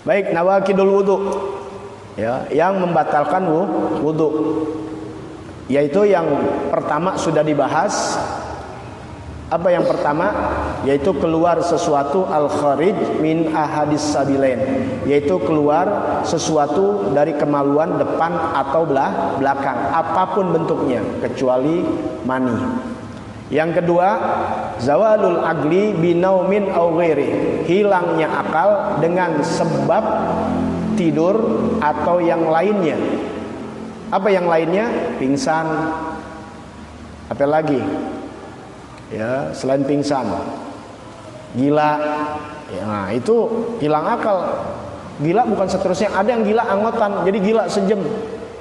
Baik, nawaqidul wudu, ya, yang membatalkan wudu, yaitu yang pertama sudah dibahas. Apa yang pertama? Yaitu keluar sesuatu al-kharij min ahadis sabilain, yaitu keluar sesuatu dari kemaluan depan atau belakang, apapun bentuknya kecuali mani. Yang kedua, zawalul agli binaumin au ghairi, hilangnya akal dengan sebab tidur atau yang lainnya. Apa yang lainnya? Pingsan. Apa lagi? Ya, selain pingsan, gila. Ya, nah, itu hilang akal. Gila bukan seterusnya. Ada yang gila anggotan, jadi gila sejam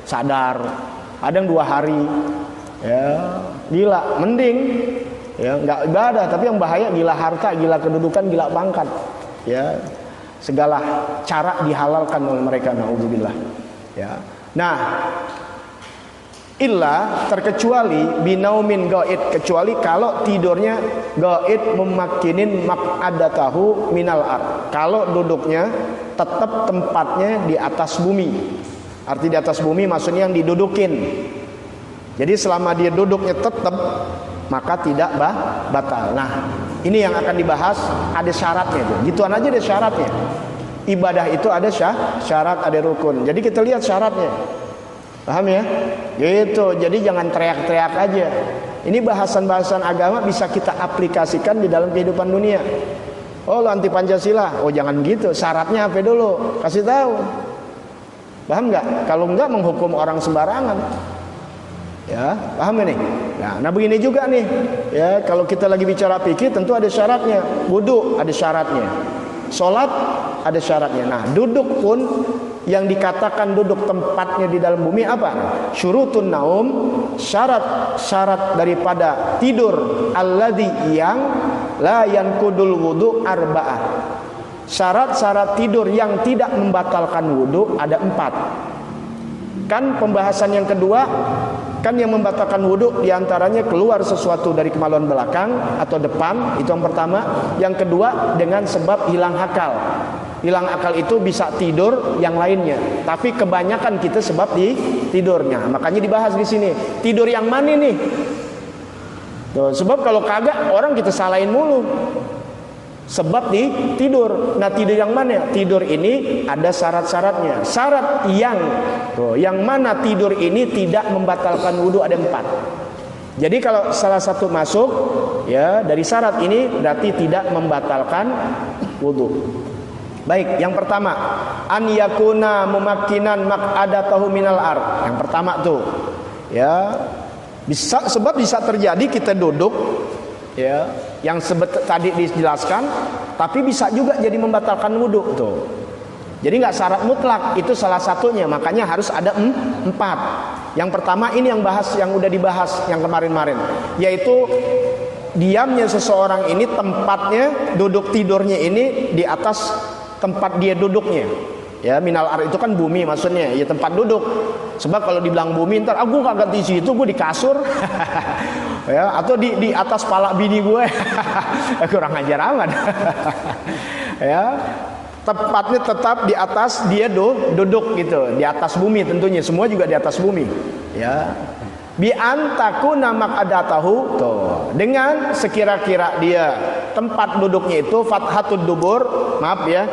sadar. Ada yang 2 hari. Ya, gila mending ya nggak ibadah, tapi yang bahaya gila harta, gila kedudukan, gila pangkat. Ya, segala cara dihalalkan oleh mereka, naudzubillah. Ya. Nah, illa terkecuali binaumin gaid, kecuali kalau tidurnya gaid memakinin maq'adatahu minal ard. Kalau duduknya tetap tempatnya di atas bumi. Arti di atas bumi maksudnya yang didudukin. Jadi selama dia duduknya tetap, maka tidak batal. Nah, ini yang akan dibahas, ada syaratnya tuh. Gituan aja ada syaratnya. Ibadah itu ada syarat, ada rukun. Jadi kita lihat syaratnya. Paham ya? Gitu. Jadi jangan teriak-teriak aja. Ini bahasan-bahasan agama bisa kita aplikasikan di dalam kehidupan dunia. Oh, lo anti Pancasila. Oh, jangan gitu. Syaratnya apa dulu? Kasih tahu. Paham nggak? Kalau nggak menghukum orang sembarangan. Ya, paham ini? Nah, begini juga nih. Ya, kalau kita lagi bicara fikih tentu ada syaratnya. Wudu ada syaratnya. Salat ada syaratnya. Nah, duduk pun yang dikatakan duduk tempatnya di dalam bumi apa? Syurutun naum, syarat daripada tidur alladzi yang la yanqudul wudu arba'ah. Syarat-syarat tidur yang tidak membatalkan wudu ada 4. Kan pembahasan yang kedua, kan yang membatalkan wudu diantaranya keluar sesuatu dari kemaluan belakang atau depan, itu yang pertama. Yang kedua dengan sebab hilang akal. Hilang akal itu bisa tidur yang lainnya, tapi kebanyakan kita sebab di tidurnya. Makanya dibahas di sini. Tidur yang mana nih? Tuh, sebab kalau kagak orang kita salahin mulu. Sebab di tidur. Nah, tidur yang mana? Tidur ini ada syarat-syaratnya. Syarat yang mana tidur ini tidak membatalkan wudu ada 4. Jadi kalau salah satu masuk ya dari syarat ini berarti tidak membatalkan wudu. Baik, yang pertama, an yakuna mumakkinan maq'adatahu minal ard. Yang pertama tuh. Ya. Sebab bisa terjadi kita duduk ya, yang tadi dijelaskan, tapi bisa juga jadi membatalkan wudu tuh. Jadi nggak syarat mutlak, itu salah satunya. Makanya harus ada 4. Yang pertama ini yang udah dibahas yang kemarin-kemarin, yaitu diamnya seseorang ini tempatnya duduk tidurnya ini di atas tempat dia duduknya. Ya, minal ar itu kan bumi maksudnya, ya tempat duduk. Sebab kalau dibilang bumi ntar aku kagak di situ, gue di kasur. Ya, atau di atas pala bini gue. Kurang ajar amat. Ya, tempatnya tetap di atas dia duduk gitu, di atas bumi tentunya, semua juga di atas bumi. Ya. Bi antakuna maq'adatahu tuh, dengan sekira-kira dia tempat duduknya itu fathatud dubur, maaf ya,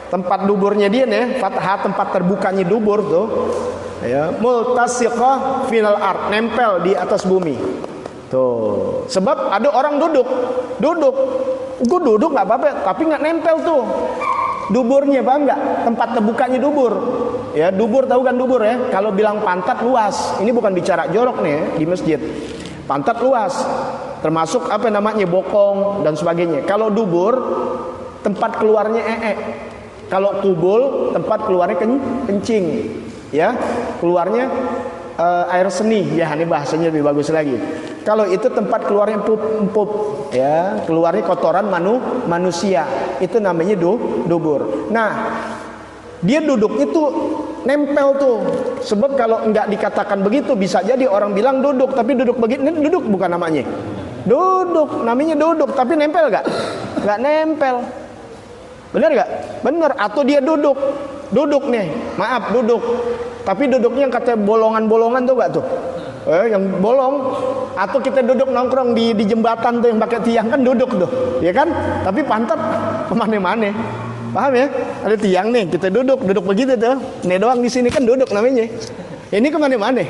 tempat duburnya dia nih, fathah tempat terbukanya dubur tuh, ya, multasiqah final ard, nempel di atas bumi. Tuh, sebab ada orang duduk, gue duduk nggak apa-apa, tapi nggak nempel tuh duburnya, paham nggak? Tempat terbukanya dubur. Ya, dubur tahu kan dubur ya? Kalau bilang pantat luas, ini bukan bicara jorok nih ya, di masjid. Pantat luas, termasuk apa namanya bokong dan sebagainya. Kalau dubur tempat keluarnya Kalau kubul tempat keluarnya kencing. Ya, keluarnya air seni. Ya, ini bahasanya lebih bagus lagi. Kalau itu tempat keluarnya empuk, ya, keluarnya kotoran manusia. Itu namanya dubur. Nah, dia duduknya tuh nempel tuh. Sebab kalau enggak dikatakan begitu bisa jadi orang bilang duduk, tapi duduk begini duduk bukan namanya. Duduk, namanya duduk, tapi nempel enggak? Enggak nempel. Benar nggak? Benar. Atau dia duduk nih, maaf duduk, tapi duduknya yang katanya bolongan-bolongan tuh nggak tuh? Yang bolong. Atau kita duduk nongkrong di jembatan tuh yang pakai tiang, kan duduk tuh, ya kan? Tapi pantat kemana-mana. Paham ya? Ada tiang nih, kita duduk begitu tuh. Ini doang di sini kan duduk namanya. Ini kemana-mana.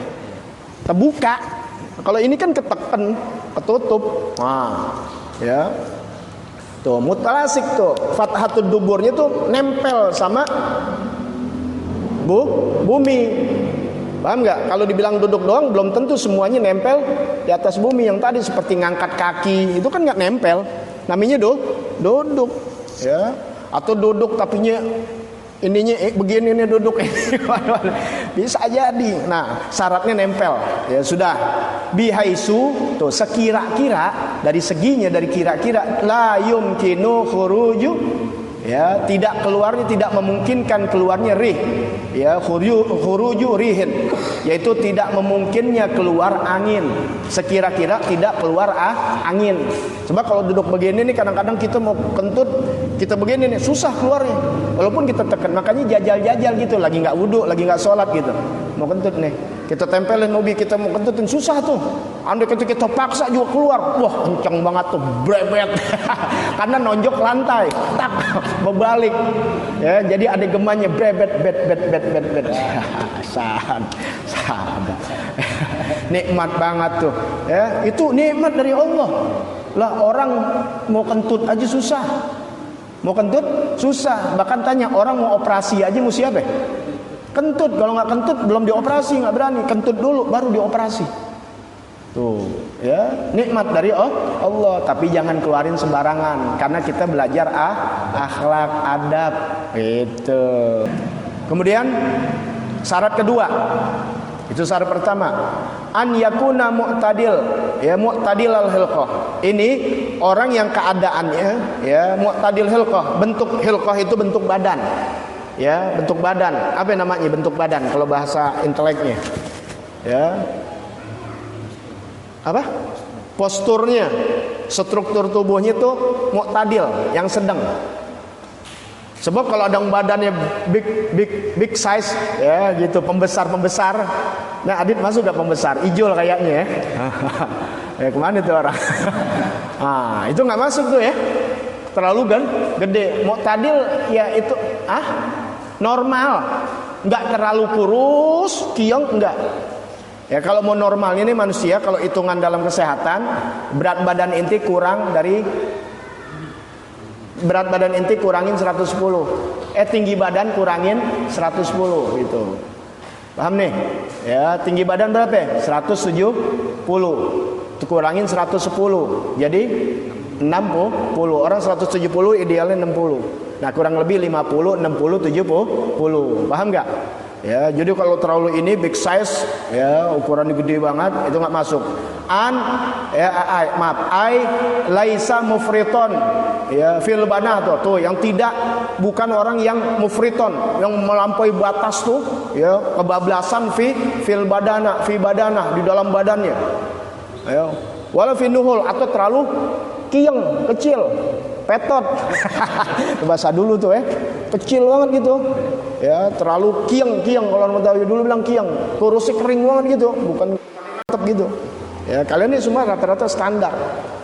Terbuka. Kalau ini kan ketekan, ketutup. Nah, ya. Tuh, mutalasik tuh. Fathatul duburnya tuh nempel sama bumi. Paham nggak? Kalau dibilang duduk doang belum tentu semuanya nempel di atas bumi. Yang tadi seperti ngangkat kaki itu kan nggak nempel. Namanya duduk, ya. Atau duduk tapinya ininya begini nih duduk ini. Bisa jadi. Nah, syaratnya nempel. Ya sudah. Bihaisu tuh sekira-kira dari seginya dari kira-kira la yumkinu khuruju, ya, tidak keluarnya, tidak memungkinkan keluarnya rih, ya, khuruju rihin, yaitu tidak memungkinnya keluar angin, sekira-kira tidak keluar angin. Sebab kalau duduk begini nih kadang-kadang kita mau kentut, kita begini nih susah keluarnya, walaupun kita tekan. Makanya jajal-jajal gitu, lagi nggak wudhu, lagi nggak sholat gitu, mau kentut nih, kita tempelin mobil, kita mau kentutin susah tuh. Andai kata kita paksa juga keluar, wah kenceng banget tuh, brebet. Karena nonjok lantai, tak berbalik, ya, jadi ada gemanya, brebet, bet. Sad. Nikmat banget tuh, ya, itu nikmat dari Allah. Lah orang mau kentut aja susah, bahkan tanya orang mau operasi aja mesti apa? Kentut. Kalau nggak kentut belum dioperasi, nggak berani. Kentut dulu baru dioperasi. Tuh, ya, nikmat dari Allah. Tapi jangan keluarin sembarangan, karena kita belajar akhlak, adab, itu. Kemudian syarat kedua, itu syarat pertama, an yakuna mu'tadil, ya, mu'tadil al hilqah. Ini orang yang keadaannya, ya, mu'tadil hilqah. Bentuk hilqah itu bentuk badan. Ya, bentuk badan. Apa namanya bentuk badan kalau bahasa inteleknya? Ya. Apa? Posturnya, struktur tubuhnya itu mu'tadil, yang sedang. Sebab kalau ada badannya big size, ya gitu, pembesar. Nah, Adit masuk gak pembesar? Ijol kayaknya ya. Ya kemana tuh orang? Nah, itu nggak masuk tuh ya. Terlalu kan gede. Mu'tadil ya itu normal, nggak terlalu kurus, kiong enggak. Ya kalau mau normal ini manusia, kalau hitungan dalam kesehatan, berat badan inti kurangin 110. Tinggi badan kurangin 110 gitu. Paham nih? Ya, tinggi badan berapa ya? 170. Itu kurangin 110. Jadi 60. Orang 170 idealnya 60. Nah, kurang lebih 50, 60, 70. Paham nggak? Ya, jadi kalau terlalu ini big size, ya, ukuran gede banget, itu nggak masuk. Laisa mufriton, ya, fil bana tuh yang tidak, bukan orang yang mufriton, yang melampaui batas tuh, ya, kebablasan fil badana, fi badana, di dalam badannya. Ya. Wala fi nuhul, atau terlalu kieng, kecil, petot. Bahasa dulu tuh ya, kecil banget gitu. Ya, terlalu kieng kalau orang Betawi dulu bilang kieng, kurusnya kering banget gitu, bukan mantep gitu. Ya, kalian ini semua rata-rata standar.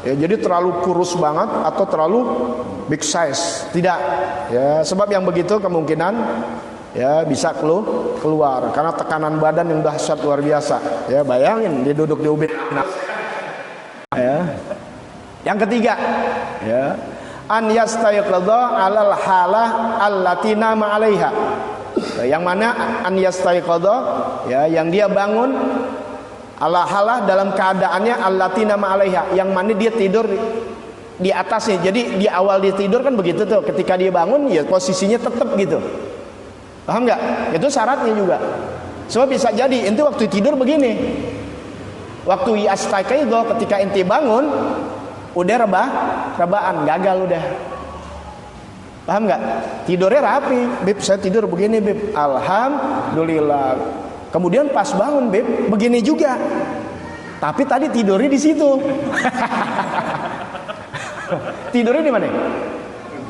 Ya, jadi terlalu kurus banget atau terlalu big size, tidak. Ya, sebab yang begitu kemungkinan ya bisa keluar karena tekanan badan yang dahsyat luar biasa. Ya, bayangin dia duduk di ubin. Ya. Yang ketiga, ya, an yastayqadha 'alal halah allati nama 'alaiha. Yang mana an yastayqadha, ya, yang dia bangun ala halah dalam keadaannya allati nama 'alaiha, yang mana dia tidur di atasnya. Jadi di awal dia tidur kan begitu tuh, ketika dia bangun ya posisinya tetap gitu. Paham nggak? Itu syaratnya juga. Sebab bisa jadi ente waktu tidur begini. Waktu yastayqadha, ketika ente bangun udah rebaan, gagal udah. Paham nggak? Tidurnya rapi, Beb, saya tidur begini, Beb, alhamdulillah. Kemudian pas bangun, Beb, begini juga. Tapi tadi tidurnya di situ. Tidurnya di mana?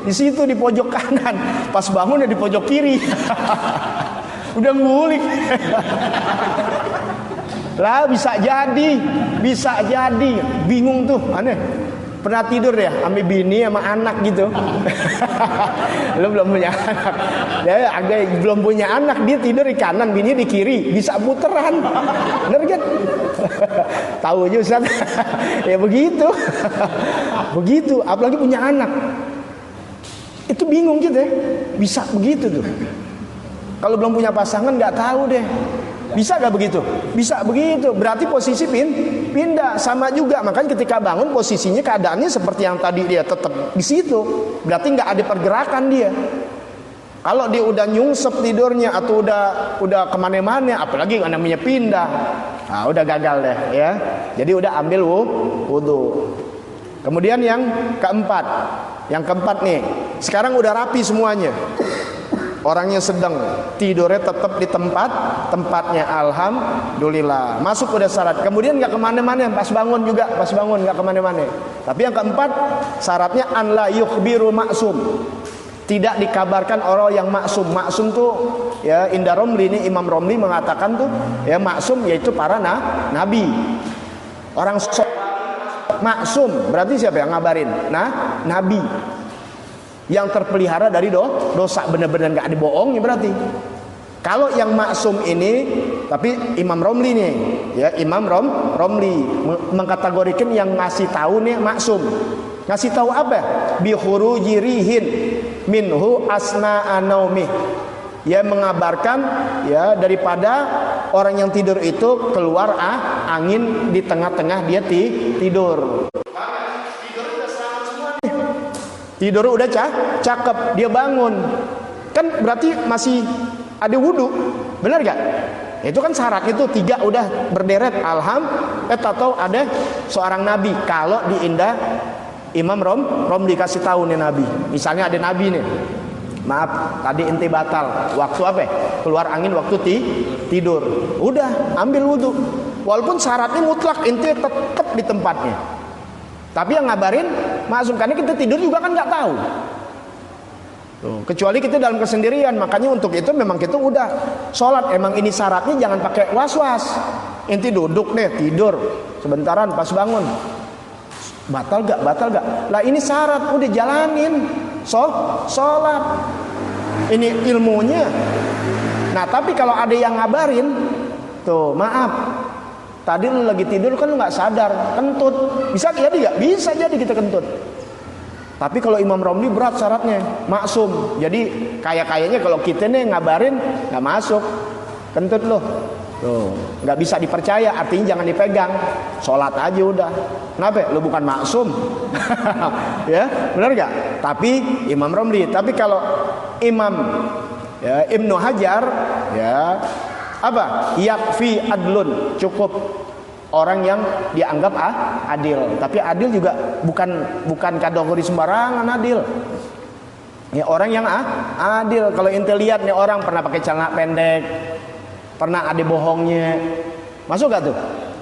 Di situ di pojok kanan. Pas bangun ya di pojok kiri. Udah ngulik. Lah bisa jadi. Bingung tuh, aneh. Pernah tidur ya sama bini sama anak gitu. Lu belum punya anak. Ya agak belum punya anak, dia tidur di kanan, bini di kiri, bisa puteran. Bener kan? Tahu aja Ustaz. Ya begitu. Begitu, apalagi punya anak. Itu bingung gitu ya. Bisa begitu tuh. Kalau belum punya pasangan nggak tahu deh. Bisa gak begitu? Bisa begitu. Berarti posisi pindah sama juga. Makanya ketika bangun posisinya keadaannya seperti yang tadi dia tetap di situ. Berarti nggak ada pergerakan dia. Kalau dia udah nyungsep tidurnya atau udah kemana-mana, apalagi namanya pindah, nah, udah gagal deh ya. Jadi udah ambil wudu. Kemudian yang keempat nih. Sekarang udah rapi semuanya. Orangnya sedang tidurnya tetap di tempatnya, alhamdulillah. Masuk udah syarat. Kemudian nggak kemana-mana, pas bangun nggak kemana-mana. Tapi yang keempat syaratnya an la yukhbiru maksum. Tidak dikabarkan orang yang maksum. Maksum tuh ya Indah Romli ini Imam Romli mengatakan tuh ya maksum yaitu para nabi. Orang maksum berarti siapa yang ngabarin? Nah, nabi. Yang terpelihara dari dosa, benar-benar nggak ada bohongnya berarti. Kalau yang maksum ini, tapi Imam Romli nih, ya Imam Romli mengkategorikan yang ngasih tahu nih maksum. Ngasih tahu apa? Bi khuruji rihin minhu asna anaumi. Ya mengabarkan ya daripada orang yang tidur itu keluar angin di tengah-tengah dia tidur. Tidur udah cakep, dia bangun. Kan berarti masih ada wudu. Benar gak? Itu kan syarat itu 3 udah berderet atau ada seorang nabi. Kalau di Indah Imam Rom dikasih tahu nih nabi. Misalnya ada nabi nih. Maaf, tadi ente batal. Waktu apa? Keluar angin waktu tidur. Udah, ambil wudu. Walaupun syaratnya mutlak, ente tetap di tempatnya. Tapi yang ngabarin maksum, karena kita tidur juga kan nggak tahu. Tuh, kecuali kita dalam kesendirian. Makanya untuk itu memang kita udah sholat. Emang ini syaratnya jangan pakai was-was. Inti duduk nih tidur sebentaran pas bangun. Batal gak? Lah ini syarat udah jalanin. Sholat. Ini ilmunya. Nah tapi kalau ada yang ngabarin, tuh maaf. Tadi lu lagi tidur kan lu nggak sadar, kentut. Bisa jadi nggak? Bisa jadi kita kentut. Tapi kalau Imam Romli berat syaratnya, maksum. Jadi kayaknya kalau kita nih ngabarin nggak masuk, kentut lo. Tuh, nggak bisa dipercaya. Artinya jangan dipegang. Sholat aja udah. Kenapa? Lu bukan maksum. Ya, benar nggak? Tapi Imam Romli. Tapi kalau Imam ya, Ibnu Hajar, ya. Apa? Yakfi adlun, cukup orang yang dianggap adil. Tapi adil juga bukan kategori sembarangan adil. Ya orang yang adil. Kalau ente lihat nih orang pernah pakai celana pendek, pernah ada bohongnya, masuk gak tuh?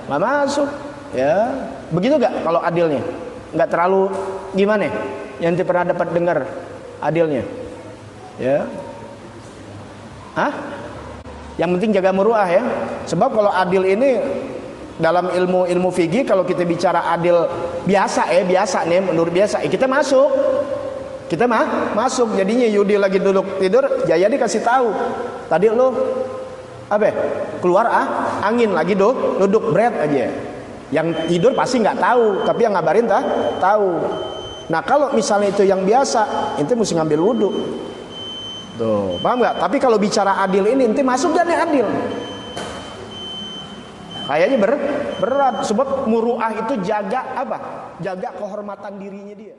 Nggak masuk. Ya begitu gak kalau adilnya? Nggak terlalu gimana? Yang ente pernah dapat dengar adilnya? Ya. Hah? Yang penting jaga muruah ya. Sebab kalau adil ini dalam ilmu fikih, kalau kita bicara adil biasa nih menurut biasa kita masuk. Kita masuk. Jadinya Yudi lagi duduk tidur, Jaya dikasih tahu. Tadi lo apa? Keluar angin lagi duduk berat aja. Yang tidur pasti nggak tahu, tapi yang ngabarin tahu. Nah, kalau misalnya itu yang biasa, ente mesti ngambil wudu. Tuh, paham nggak? Tapi kalau bicara adil ini, ente masuk dan adil. Kayaknya berat. Sebab muruah itu jaga apa? Jaga kehormatan dirinya dia.